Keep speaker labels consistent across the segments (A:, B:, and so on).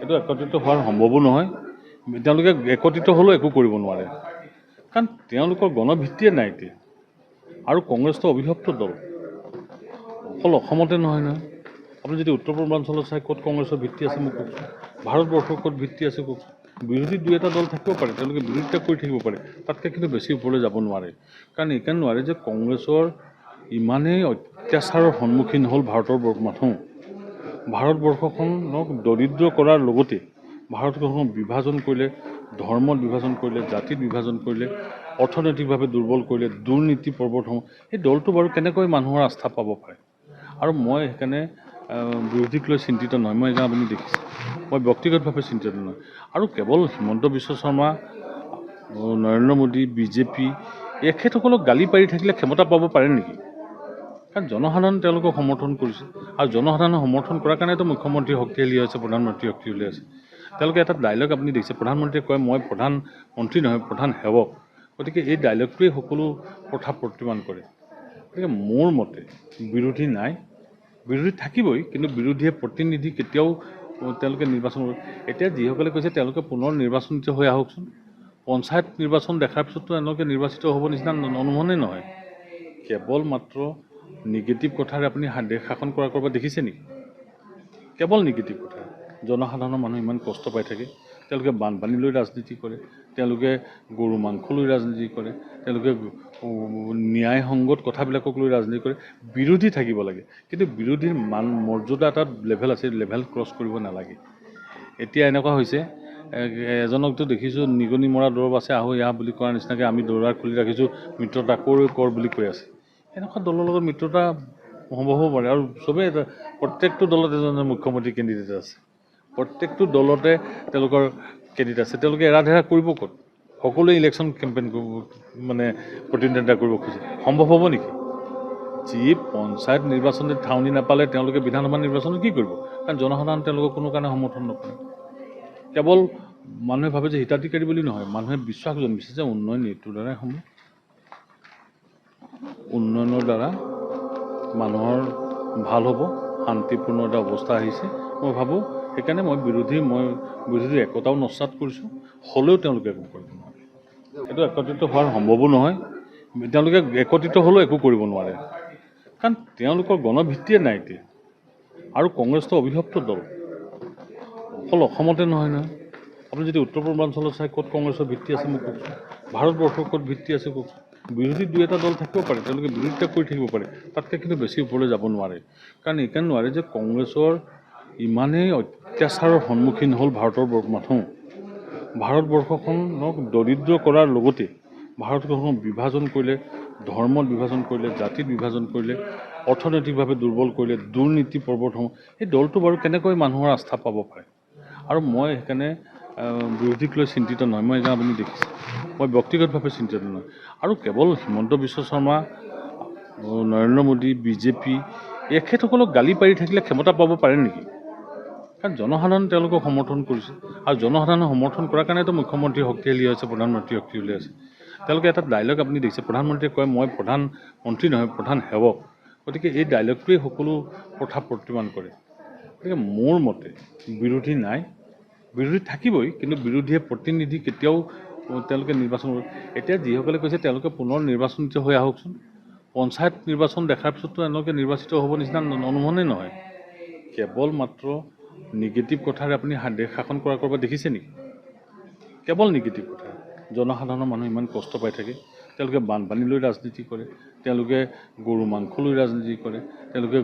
A: এইটো একত্ৰিত হোৱাৰ সম্ভৱো নহয়। তেওঁলোকে একত্ৰিত হ'লেও একো কৰিব নোৱাৰে, কাৰণ তেওঁলোকৰ গণভিত্তিয়ে নাই এতিয়া। আৰু কংগ্ৰেছটো অবিভক্ত দল, অকল অসমতে নহয় নহয়। আপুনি যদি উত্তৰ পূৰ্বাঞ্চলত চাই ক'ত কংগ্ৰেছৰ ভিত্তি আছে মোক কওকচোন, ভাৰতবৰ্ষৰ ক'ত ভিত্তি আছে কওকচোন। বিৰোধী দুই এটা দল থাকিব পাৰে, তেওঁলোকে বিৰোধিতা কৰি থাকিব পাৰে, তাতকৈ কিন্তু বেছি ওপৰলৈ যাব নোৱাৰে। কাৰণ এইকাৰণে নোৱাৰে যে কংগ্ৰেছৰ ইমানেই অত্যাচাৰৰ সন্মুখীন হ'ল ভাৰতৰ মানুহ। ভাৰতবৰ্ষখনক দৰিদ্ৰ কৰাৰ লগতে ভাৰতবৰ্ষক বিভাজন কৰিলে, ধৰ্মত বিভাজন কৰিলে, জাতিত বিভাজন কৰিলে, অৰ্থনৈতিকভাৱে দুৰ্বল কৰিলে, দুৰ্নীতি প্ৰৱৰ্তন। সেই দলটো বাৰু কেনেকৈ মানুহৰ আস্থা পাব পাৰে? আৰু মই সেইকাৰণে বিৰোধীক লৈ চিন্তিত নহয়। মই আপুনি দেখিছে, মই ব্যক্তিগতভাৱে চিন্তিত নহয়। আৰু কেৱল হিমন্ত বিশ্ব শৰ্মা, নৰেন্দ্ৰ মোদী, বিজেপি এখেতসকলক গালি পাৰি থাকিলে ক্ষমতা পাব পাৰে নেকি? কাৰণ জনসাধাৰণ তেওঁলোকক সমৰ্থন কৰিছে, আৰু জনসাধাৰণে সমৰ্থন কৰাৰ কাৰণেতো মুখ্যমন্ত্ৰী শক্তিশালী হৈছে, প্ৰধানমন্ত্ৰী শক্তিশালী আছে। তেওঁলোকে এটা ডাইলগ আপুনি দেখিছে, প্ৰধানমন্ত্ৰীয়ে কয় মই প্ৰধানমন্ত্ৰী নহয়, প্ৰধান সেৱক। গতিকে এই ডাইলগটোৱে সকলো কথা প্ৰতিমান কৰে। গতিকে মোৰ মতে বিৰোধী নাই, বিৰোধী থাকিবই, কিন্তু বিৰোধীয়ে প্ৰতিনিধি কেতিয়াও তেওঁলোকে নিৰ্বাচন কৰে। এতিয়া যিসকলে কৈছে তেওঁলোকে পুনৰ নিৰ্বাচনিত হৈ আহকচোন। পঞ্চায়ত নিৰ্বাচন দেখাৰ পিছততো তেওঁলোকে নিৰ্বাচিত হ'ব নিচিনা অনুমানেই নহয়। কেৱল মাত্ৰ নিগেটিভ কথাৰে আপুনি দেশ শাসন কৰা ক'ৰবাত দেখিছে নেকি? কেৱল নিগেটিভ কথা। জনসাধাৰণৰ মানুহ ইমান কষ্ট পাই থাকে, তেওঁলোকে বানপানী লৈ ৰাজনীতি কৰে, তেওঁলোকে গৰু মাংস লৈ ৰাজনীতি কৰে, তেওঁলোকে ন্যায়সংগত কথাবিলাকক লৈ ৰাজনীতি কৰে। বিৰোধী থাকিব লাগে, কিন্তু বিৰোধীৰ মৰ্যাদা এটা লেভেল আছে, লেভেল ক্ৰছ কৰিব নালাগে। এতিয়া এনেকুৱা হৈছে, এজনকতো দেখিছোঁ নিগনি মৰা দৰৱ আছে আহো ইয়াহ বুলি কোৱাৰ নিচিনাকৈ আমি দৌৰাৰ খুলি ৰাখিছোঁ, মিত্ৰতা কৰ বুলি কৈ আছে। এনেকুৱা দলৰ লগত মিত্ৰতা সম্ভৱ হ'ব পাৰে। আৰু চবেই প্ৰত্যেকটো দলত এজন মুখ্যমন্ত্ৰী কেণ্ডিডেট আছে, প্ৰত্যেকটো দলতে তেওঁলোকৰ কেণ্ডিডেট আছে। তেওঁলোকে এৰা-ধেৰা কৰিব ক'ত? সকলোৱে ইলেকশ্যন কেম্পেইন কৰিব, প্ৰতিদ্বন্দ্বিতা কৰিব খোজে। সম্ভৱ হ'ব নেকি? যি পঞ্চায়ত নিৰ্বাচনত ঠাউনি নাপালে তেওঁলোকে বিধানসভা নিৰ্বাচনত কি কৰিব? কাৰণ জনসাধাৰণ তেওঁলোকক কোনো কাৰণে সমৰ্থন নকৰে। কেৱল মানুহে ভাবে যে হিতাধিকাৰী বুলি নহয়, মানুহে বিশ্বাস জন্মিছে যে উন্নয়ন এইটোৰ দ্বাৰাই সম্ভৱ। উন্নয়নৰ দ্বাৰা মানুহৰ ভাল হ'ব, শান্তিপূৰ্ণ এটা অৱস্থা আহিছে। মই ভাবোঁ সেইকাৰণে মই বিৰোধীৰ একতাও নস্যাৎ কৰিছোঁ, হ'লেও তেওঁলোকে একো কৰিব নোৱাৰে। এইটো একত্ৰিত হোৱাৰ সম্ভৱো নহয়। তেওঁলোকে একত্ৰিত হ'লেও একো কৰিব নোৱাৰে, কাৰণ তেওঁলোকৰ গণভিত্তিয়ে নাই এতিয়া। আৰু কংগ্ৰেছটো অবিভক্ত দল, অকল অসমতে নহয় নহয়। আপুনি যদি উত্তৰ পূৰ্বাঞ্চলত চাই ক'ত কংগ্ৰেছৰ ভিত্তি আছে মোক কওকচোন, ভাৰতবৰ্ষৰ ক'ত ভিত্তি আছে কওকচোন। বিৰোধী দুই এটা দল থাকিব পাৰে, তেওঁলোকে বিৰোধিতা কৰি থাকিব পাৰে, তাতকৈ কিন্তু বেছি ওপৰলৈ যাব নোৱাৰে। কাৰণ এইকাৰণে নোৱাৰে যে কংগ্ৰেছৰ ইমানেই অত্যাচাৰৰ সন্মুখীন হ'ল ভাৰতৰ মানুহ। ভাৰতবৰ্ষখনক দৰিদ্ৰ কৰাৰ লগতে ভাৰতবৰ্ষক বিভাজন কৰিলে, ধৰ্মত বিভাজন কৰিলে, জাতিত বিভাজন কৰিলে, অৰ্থনৈতিকভাৱে দুৰ্বল কৰিলে, দুৰ্নীতি প্ৰৱৰ্তন। সেই দলটো বাৰু কেনেকৈ মানুহৰ আস্থা পাব পাৰে? আৰু মই সেইকাৰণে বিৰোধীক লৈ চিন্তিত নহয়। মই আপুনি দেখিছে, মই ব্যক্তিগতভাৱে চিন্তিত নহয়। আৰু কেৱল হিমন্ত বিশ্ব শৰ্মা, নৰেন্দ্ৰ মোদী, বিজেপি এখেতসকলক গালি পাৰি থাকিলে ক্ষমতা পাব পাৰে নেকি? কাৰণ জনসাধাৰণ তেওঁলোকক সমৰ্থন কৰিছে, আৰু জনসাধাৰণে সমৰ্থন কৰাৰ কাৰণেতো মুখ্যমন্ত্ৰী শক্তিশালী হৈছে, প্ৰধানমন্ত্ৰী শক্তিশালী আছে। তেওঁলোকে এটা ডাইলগ আপুনি দেখিছে, প্ৰধানমন্ত্ৰীয়ে কয় মই প্ৰধানমন্ত্ৰী নহয়, প্ৰধান সেৱক। গতিকে এই ডাইলগটোৱে সকলো কথা প্ৰতিমান কৰে। গতিকে মোৰ মতে বিৰোধী নাই, বিৰোধী থাকিবই, কিন্তু বিৰোধীয়ে প্ৰতিনিধি কেতিয়াও তেওঁলোকে নিৰ্বাচন কৰে। এতিয়া যিসকলে কৈছে তেওঁলোকে পুনৰ নিৰ্বাচনিত হৈ আহকচোন। পঞ্চায়ত নিৰ্বাচন দেখাৰ পিছততো তেওঁলোকে নিৰ্বাচিত হ'ব নিচিনা অনুমানেই নহয়। কেৱল মাত্ৰ নিগেটিভ কথাৰে আপুনি দেশ শাসন কৰা ক'ৰবাত দেখিছে নেকি? কেৱল নিগেটিভ কথা। জনসাধাৰণৰ মানুহ ইমান কষ্ট পাই থাকে, তেওঁলোকে বানপানী লৈ ৰাজনীতি কৰে, তেওঁলোকে গৰু মাংস লৈ ৰাজনীতি কৰে, তেওঁলোকে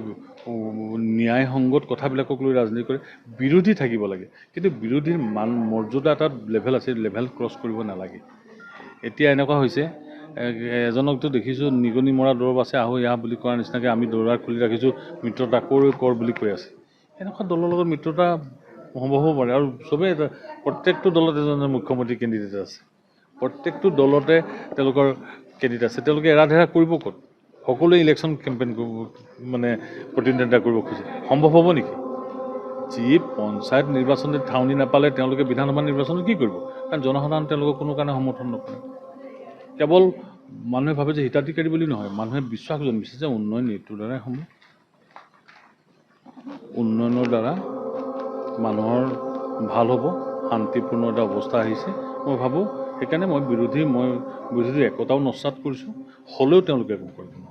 A: ন্যায়সংগত কথাবিলাকক লৈ ৰাজনীতি কৰে। বিৰোধী থাকিব লাগে, কিন্তু বিৰোধীৰ মৰ্যাদা এটা লেভেল আছে, লেভেল ক্ৰছ কৰিব নালাগে। এতিয়া এনেকুৱা হৈছে, এজনকতো দেখিছোঁ নিগনি মৰা দৰৱ আছে আহো ইয়াহ বুলি কোৱাৰ নিচিনাকৈ আমি দৌৰাৰ খুলি ৰাখিছোঁ, মিত্ৰতা কৰ বুলি কৈ আছে। এনেকুৱা দলৰ লগত মিত্ৰতা সম্ভৱ হ'ব পাৰে। আৰু চবেই প্ৰত্যেকটো দলত এজন মুখ্যমন্ত্ৰী কেণ্ডিডেট আছে, প্ৰত্যেকটো দলতে তেওঁলোকৰ কেণ্ডিডেট আছে। তেওঁলোকে এৰা-ধেৰা কৰিব ক'ত? সকলোৱে ইলেকশ্যন কেম্পেইন কৰিব, প্ৰতিদ্বন্দ্বিতা কৰিব খোজে। সম্ভৱ হ'ব নেকি? যি পঞ্চায়ত নিৰ্বাচনত ঠাউনি নাপালে তেওঁলোকে বিধানসভা নিৰ্বাচনত কি কৰিব? কাৰণ জনসাধাৰণ তেওঁলোকক কোনো কাৰণে সমৰ্থন নকৰে। কেৱল মানুহে ভাবে যে হিতাধিকাৰী বুলি নহয়, মানুহে বিশ্বাস জন্মিছে যে উন্নয়ন এইটোৰ দ্বাৰাই সম্ভৱ। উন্নয়নৰ দ্বাৰা মানুহৰ ভাল হ'ব, শান্তিপূৰ্ণ এটা অৱস্থা আহিছে। মই ভাবোঁ সেইকাৰণে মই বিৰোধীৰ একতাও নস্যাৎ কৰিছোঁ, হ'লেও তেওঁলোকে একো কৰিব নোৱাৰে।